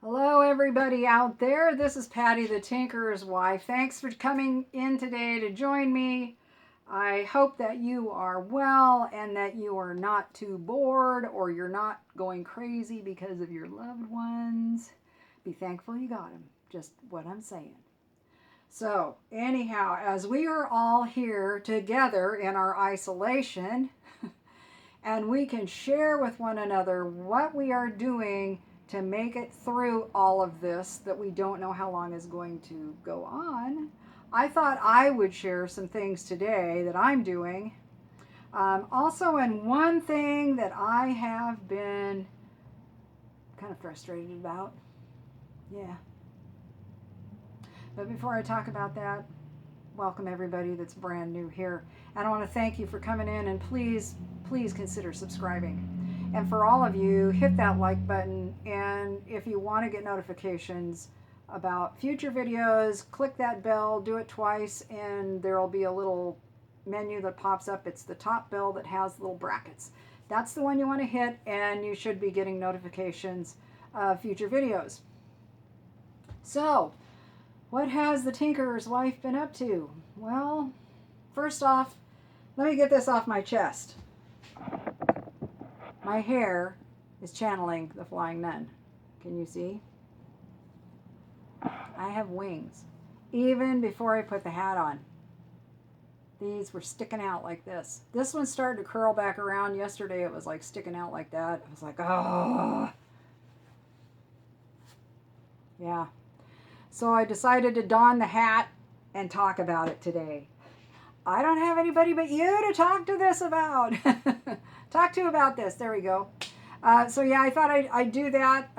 Hello, everybody out there. This is Patty the Tinkerer's wife. Thanks for coming in today to join me. I hope that you are well and that you are not too bored or you're not going crazy because of your loved ones. Be thankful you got them. Just what I'm saying. So, anyhow, as we are all here together in our isolation, and we can share with one another what we are doing to make it through all of this that we don't know how long is going to go on. I thought I would share some things today that I'm doing. Also, and one thing that I have been kind of frustrated about. Yeah. But before I talk about that, welcome everybody that's brand new here. And I want to thank you for coming in, and please consider subscribing. And for all of you, hit that like button. And if you want to get notifications about future videos, click that bell, do it twice, and there will be a little menu that pops up. It's the top bell that has little brackets. That's the one you want to hit, and you should be getting notifications of future videos. So, what has the Tinkerer's wife been up to? Well, first off, let me get this off my chest. My hair is channeling the flying nun. Can you see? I have wings. Even before I put the hat on. These were sticking out like this. This one started to curl back around. Yesterday it was like sticking out like that. I was like, oh. Yeah. So I decided to don the hat and talk about it today. I don't have anybody but you to talk to this about. Talk to about this. There we go. So yeah, I thought I'd do that.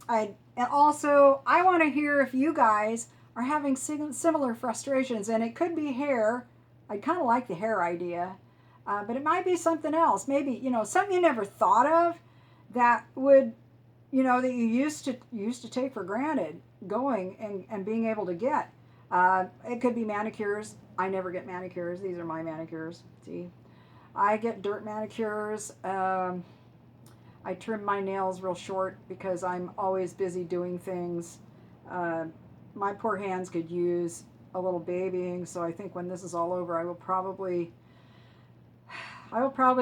And also I want to hear if you guys are having similar frustrations, and it could be hair. I kind of like the hair idea, but it might be something else. Maybe something you never thought of that would that you used to take for granted going and being able to get. It could be manicures. I never get manicures. These are my manicures. See, I get dirt manicures. I trim my nails real short because I'm always busy doing things. My poor hands could use a little babying, so I think when this is all over, I will probably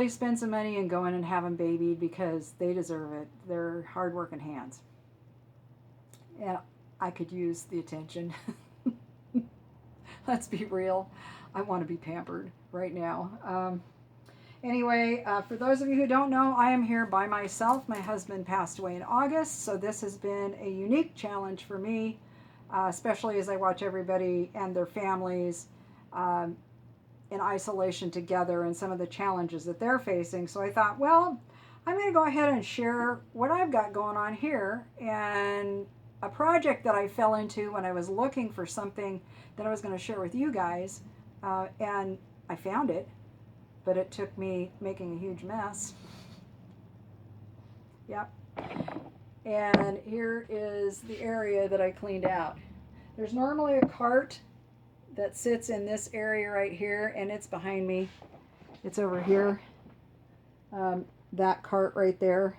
spend some money and go in and have them babied because they deserve it. They're hard-working hands. And I could use the attention. Let's be real. I want to be pampered right now. Anyway, for those of you who don't know, I am here by myself. My husband passed away in August, so this has been a unique challenge for me, especially as I watch everybody and their families in isolation together and some of the challenges that they're facing. So I thought, well, I'm going to go ahead and share what I've got going on here and a project that I fell into when I was looking for something that I was going to share with you guys. And I found it, but it took me making a huge mess. Yep. And here is the area that I cleaned out. There's normally a cart that sits in this area right here, and it's behind me. It's over here. That cart right there.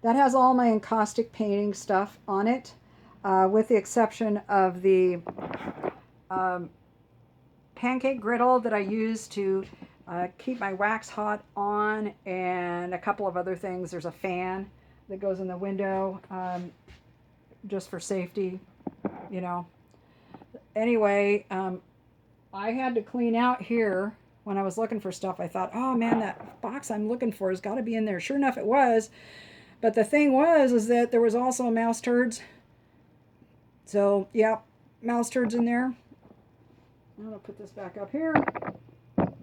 That has all my encaustic painting stuff on it, with the exception of the pancake griddle that I use to keep my wax hot on, and a couple of other things. There's a fan that goes in the window just for safety, Anyway, I had to clean out here when I was looking for stuff. I thought, oh man, that box I'm looking for has got to be in there. Sure enough, it was. But the thing is that there was also mouse turds. So, yeah, mouse turds in there. I'm going to put this back up here.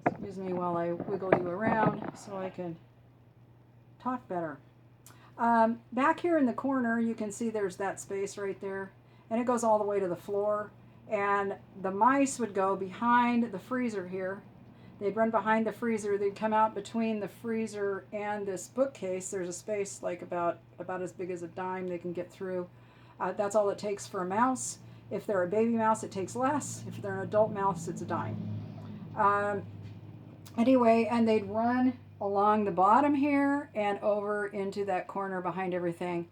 Excuse me while I wiggle you around so I can talk better. Back here in the corner, you can see there's that space right there. And it goes all the way to the floor. And the mice would go behind the freezer here. They'd run behind the freezer. They'd come out between the freezer and this bookcase. There's a space like about as big as a dime they can get through. That's all it takes for a mouse. If they're a baby mouse, it takes less. If they're an adult mouse, it's a dime. Anyway, and they'd run along the bottom here and over into that corner behind everything.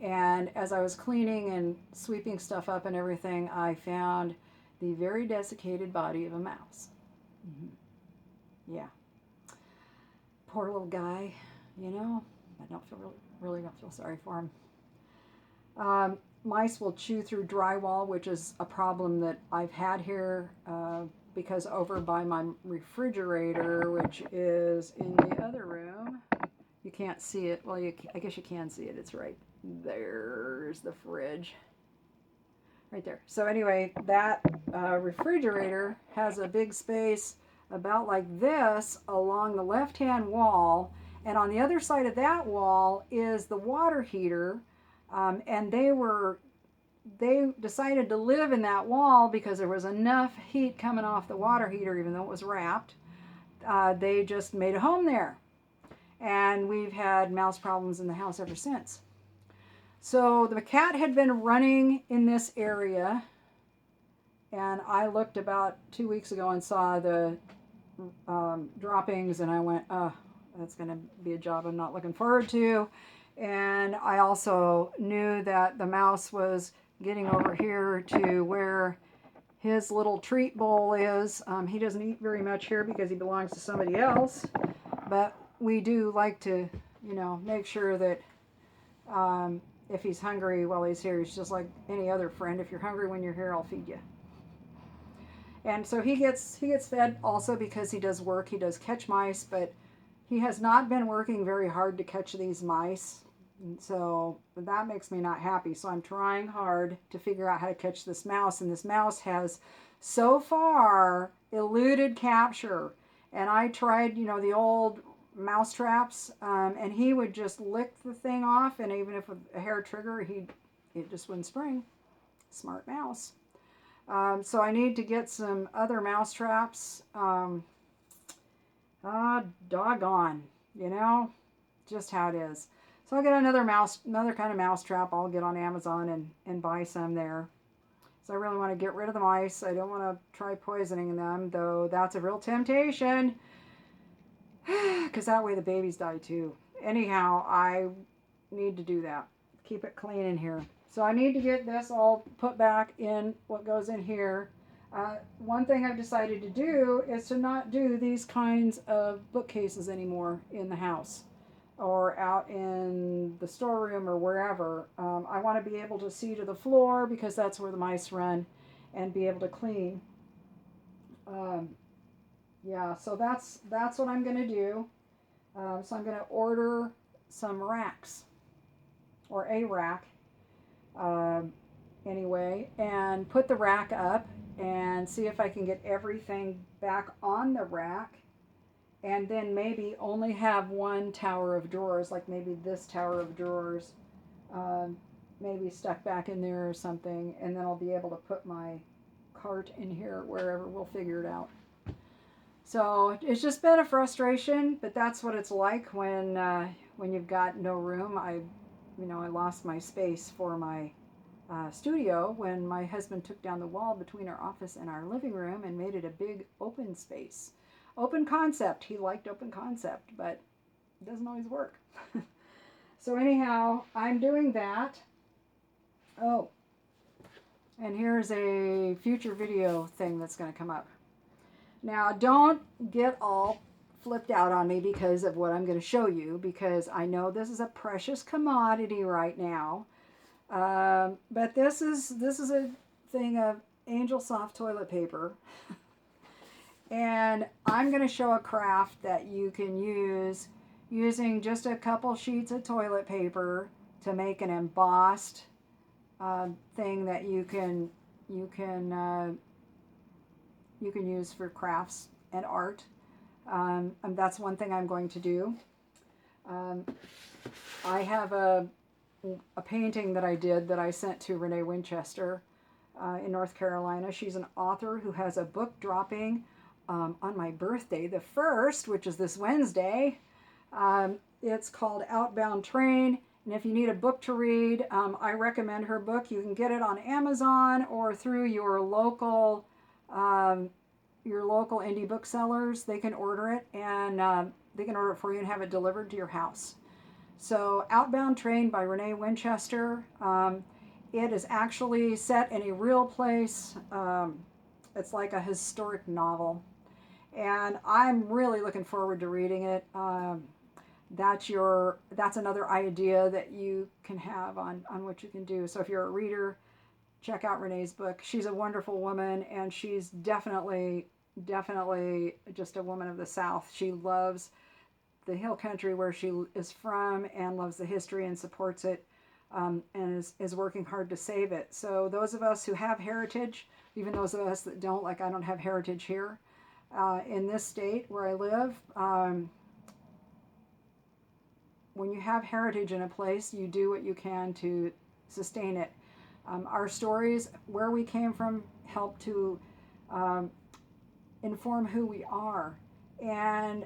And as I was cleaning and sweeping stuff up and everything, I found the very desiccated body of a mouse. Yeah. Poor little guy, you know. I don't feel really don't feel sorry for him. Mice will chew through drywall, which is a problem that I've had here because over by my refrigerator, which is in the other room, you can't see it. Well, I guess you can see it. It's right there's the fridge. Right there. So anyway, that refrigerator has a big space about like this along the left-hand wall, and on the other side of that wall is the water heater, and they decided to live in that wall because there was enough heat coming off the water heater, even though it was wrapped. They just made a home there, and we've had mouse problems in the house ever since. So the cat had been running in this area, and I looked about 2 weeks ago and saw the droppings, and I went, oh, that's going to be a job I'm not looking forward to. And I also knew that the mouse was getting over here to where his little treat bowl is. He doesn't eat very much here because he belongs to somebody else, but we do like to, make sure that if he's hungry while he's here, he's just like any other friend. If you're hungry when you're here, I'll feed you. And so he gets fed also because he does work. He does catch mice, but he has not been working very hard to catch these mice. And so that makes me not happy. So I'm trying hard to figure out how to catch this mouse. And this mouse has so far eluded capture. And I tried, the old mouse traps, and he would just lick the thing off, and even if with a hair trigger, it just wouldn't spring. Smart mouse. So I need to get some other mouse traps. Doggone, just how it is. So I'll get another kind of mouse trap. I'll get on Amazon and buy some there. So I really want to get rid of the mice. I don't want to try poisoning them, though that's a real temptation. Because that way the babies die too. Anyhow, I need to do that. Keep it clean in here. So I need to get this all put back in what goes in here. One thing I've decided to do is to not do these kinds of bookcases anymore in the house or out in the storeroom or wherever. I want to be able to see to the floor because that's where the mice run, and be able to clean. Yeah, so that's what I'm going to do. So I'm going to order some racks, or a rack, anyway, and put the rack up and see if I can get everything back on the rack, and then maybe only have one tower of drawers, like maybe this tower of drawers, maybe stuck back in there or something, and then I'll be able to put my cart in here, wherever. We'll figure it out. So it's just been a frustration, but that's what it's like when you've got no room. I lost my space for my studio when my husband took down the wall between our office and our living room and made it a big open space. Open concept. He liked open concept, but it doesn't always work. So anyhow, I'm doing that. Oh, and here's a future video thing that's going to come up. Now, don't get all flipped out on me because of what I'm going to show you, because I know this is a precious commodity right now. But this is a thing of Angel Soft toilet paper. And I'm going to show a craft that you can use using just a couple sheets of toilet paper to make an embossed thing that you can use for crafts and art. And that's one thing I'm going to do. I have a painting that I did that I sent to Renea Winchester in North Carolina. She's an author who has a book dropping on my birthday, the 1st, which is this Wednesday. It's called Outbound Train. And if you need a book to read, I recommend her book. You can get it on Amazon or through your local indie booksellers. They can order it, and they can order it for you and have it delivered to your house. So Outbound trained by Renea Winchester. It is actually set in a real place. It's like a historic novel. And I'm really looking forward to reading it. That's another idea that you can have on what you can do. So if you're a reader, check out Renee's book. She's a wonderful woman, and she's definitely just a woman of the South. She loves the hill country where she is from and loves the history and supports it, and is working hard to save it. So those of us who have heritage, even those of us that don't, like I don't have heritage here in this state where I live, when you have heritage in a place, you do what you can to sustain it. Our stories, where we came from, help to inform who we are. And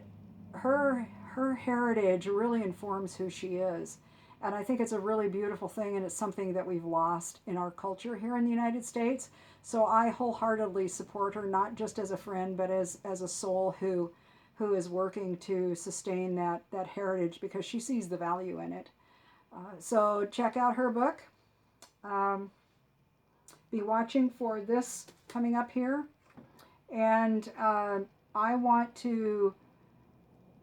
her heritage really informs who she is. And I think it's a really beautiful thing, and it's something that we've lost in our culture here in the United States. So I wholeheartedly support her, not just as a friend, but as a soul who is working to sustain that heritage, because she sees the value in it. So check out her book. Be watching for this coming up here. And I want to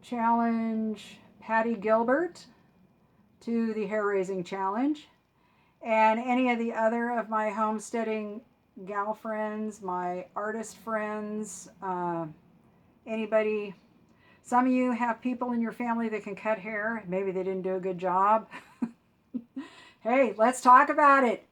challenge Patty Gilbert to the hair raising challenge, and any of the other of my homesteading gal friends, my artist friends, anybody. Some of you have people in your family that can cut hair. Maybe they didn't do a good job. Hey, let's talk about it.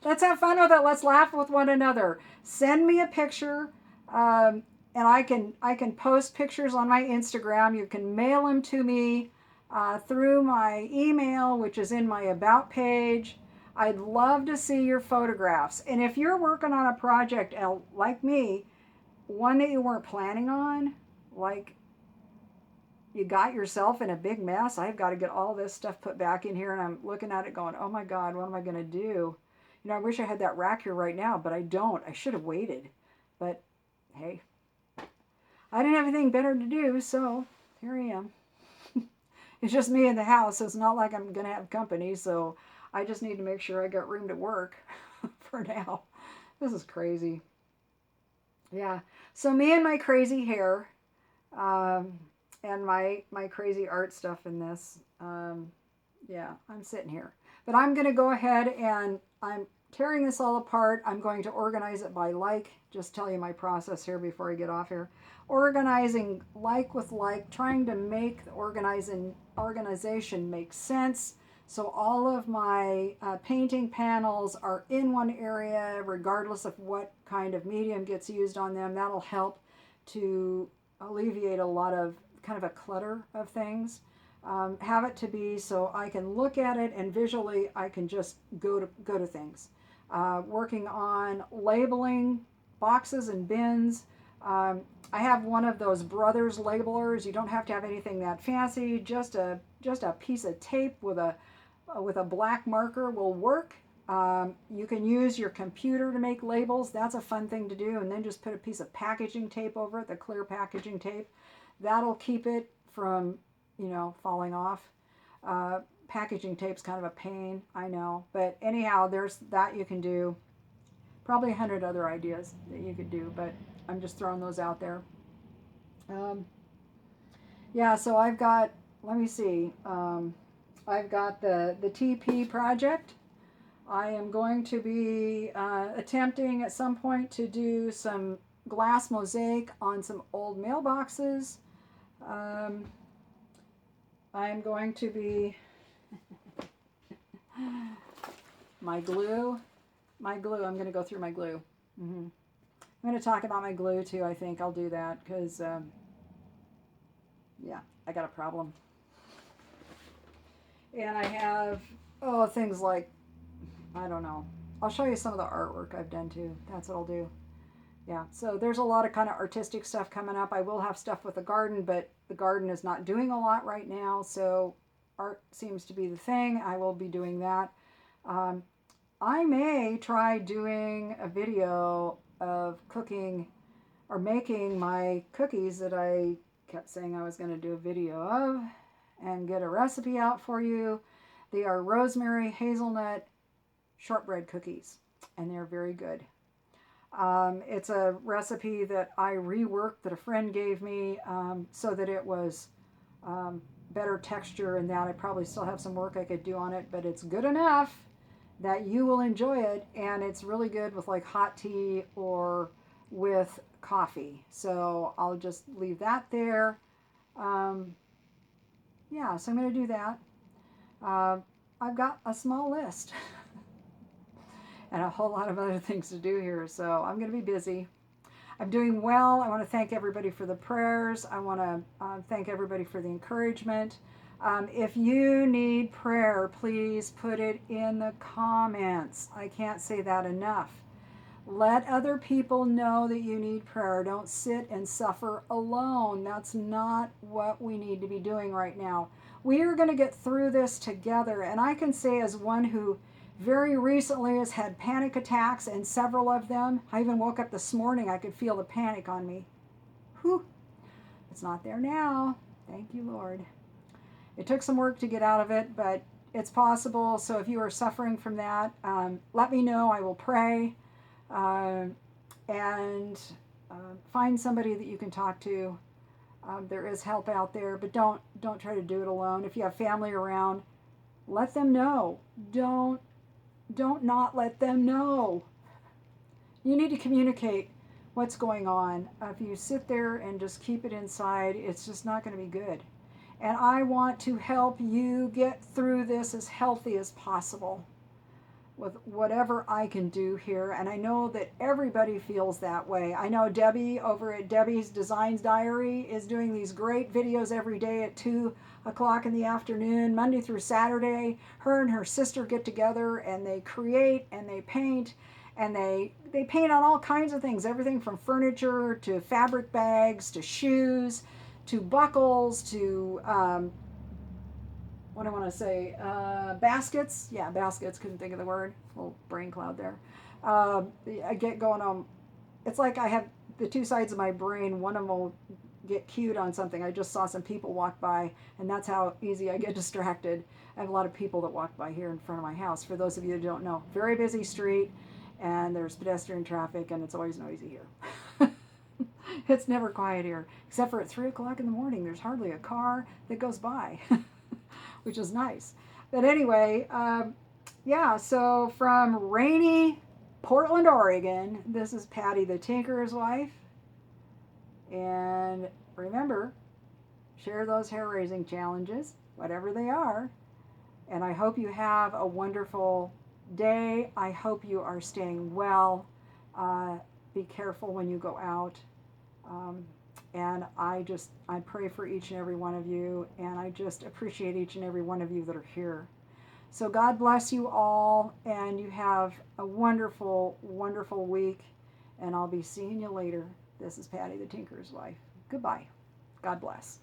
Let's have fun with it. Let's laugh with one another. Send me a picture, and I can post pictures on my Instagram. You can mail them to me through my email, which is in my About page. I'd love to see your photographs. And if you're working on a project like me, one that you weren't planning on, like you got yourself in a big mess, I've got to get all this stuff put back in here, and I'm looking at it going, oh my God, what am I going to do? You know, I wish I had that rack here right now, but I don't. I should have waited. But hey, I didn't have anything better to do, so here I am. It's just me in the house, so it's not like I'm going to have company, so I just need to make sure I got room to work for now. This is crazy. Yeah, so me and my crazy hair, and my crazy art stuff in this, yeah, I'm sitting here. But I'm going to go ahead and I'm tearing this all apart. I'm going to organize it by like. Just tell you my process here before I get off here. Organizing like with like, trying to make the organization make sense. So all of my painting panels are in one area, regardless of what kind of medium gets used on them. That'll help to alleviate a lot of kind of a clutter of things. Have it to be so I can look at it and visually I can just go to things. Working on labeling boxes and bins. I have one of those Brothers labelers. You don't have to have anything that fancy. Just a piece of tape with a black marker will work. You can use your computer to make labels. That's a fun thing to do. And then just put a piece of packaging tape over it, the clear packaging tape. That'll keep it from, falling off. Packaging tape's kind of a pain, I know. But anyhow, there's that you can do. Probably 100 other ideas that you could do, but I'm just throwing those out there. Yeah, so I've got, let me see. I've got the TP project. I am going to be attempting at some point to do some glass mosaic on some old mailboxes. I'm going to be my glue, I'm going to go through my glue. I'm going to talk about my glue too. I think I'll do that because yeah, I got a problem. And I have things like, I don't know, I'll show you some of the artwork I've done too. That's what I'll do. Yeah, so there's a lot of kind of artistic stuff coming up. I will have stuff with the garden, but the garden is not doing a lot right now, so art seems to be the thing. I will be doing that. I may try doing a video of cooking or making my cookies that I kept saying I was going to do a video of, and get a recipe out for you. They are rosemary hazelnut shortbread cookies, and they're very good. It's a recipe that I reworked that a friend gave me so that it was better texture, and that I probably still have some work I could do on it, but it's good enough that you will enjoy it, and it's really good with like hot tea or with coffee. So I'll just leave that there. Yeah, so I'm going to do that. I've got a small list and a whole lot of other things to do here, so I'm going to be busy. I'm doing well. I want to thank everybody for the prayers. I want to thank everybody for the encouragement. If you need prayer, please put it in the comments. I can't say that enough. Let other people know that you need prayer. Don't sit and suffer alone. That's not what we need to be doing right now. We are going to get through this together. And I can say, as one who very recently has had panic attacks, and several of them, I even woke up this morning, I could feel the panic on me. Whew, it's not there now. Thank you, Lord. It took some work to get out of it, but it's possible. So if you are suffering from that, let me know. I will pray. And find somebody that you can talk to. There is help out there, but don't try to do it alone. If you have family around, let them know. Don't not let them know. You need to communicate what's going on. If you sit there and just keep it inside, it's just not going to be good. And I want to help you get through this as healthy as possible with whatever I can do here. And I know that everybody feels that way. I know Debbie over at Debbie's Designs Diary is doing these great videos every day at 2 o'clock in the afternoon, Monday through Saturday. Her and her sister get together and they create and they paint, and they paint on all kinds of things, everything from furniture to fabric bags to shoes to buckles to what I want to say, baskets. Yeah, baskets. Couldn't think of the word. Little brain cloud there. I get going on. It's like I have the two sides of my brain. One of them will get cued on something. I just saw some people walk by, and that's how easy I get distracted. I have a lot of people that walk by here in front of my house. For those of you that don't know, very busy street, and there's pedestrian traffic, and it's always noisy here. It's never quiet here, except for at 3 o'clock in the morning. There's hardly a car that goes by. Which is nice. But anyway, yeah, so from rainy Portland, Oregon, this is Patty the Tinkerer's wife. And remember, share those hair raising challenges, whatever they are. And I hope you have a wonderful day. I hope you are staying well. Be careful when you go out. And I pray for each and every one of you, and I just appreciate each and every one of you that are here. So God bless you all, and you have a wonderful, wonderful week, and I'll be seeing you later. This is Patty the Tinkerer's wife. Goodbye. God bless.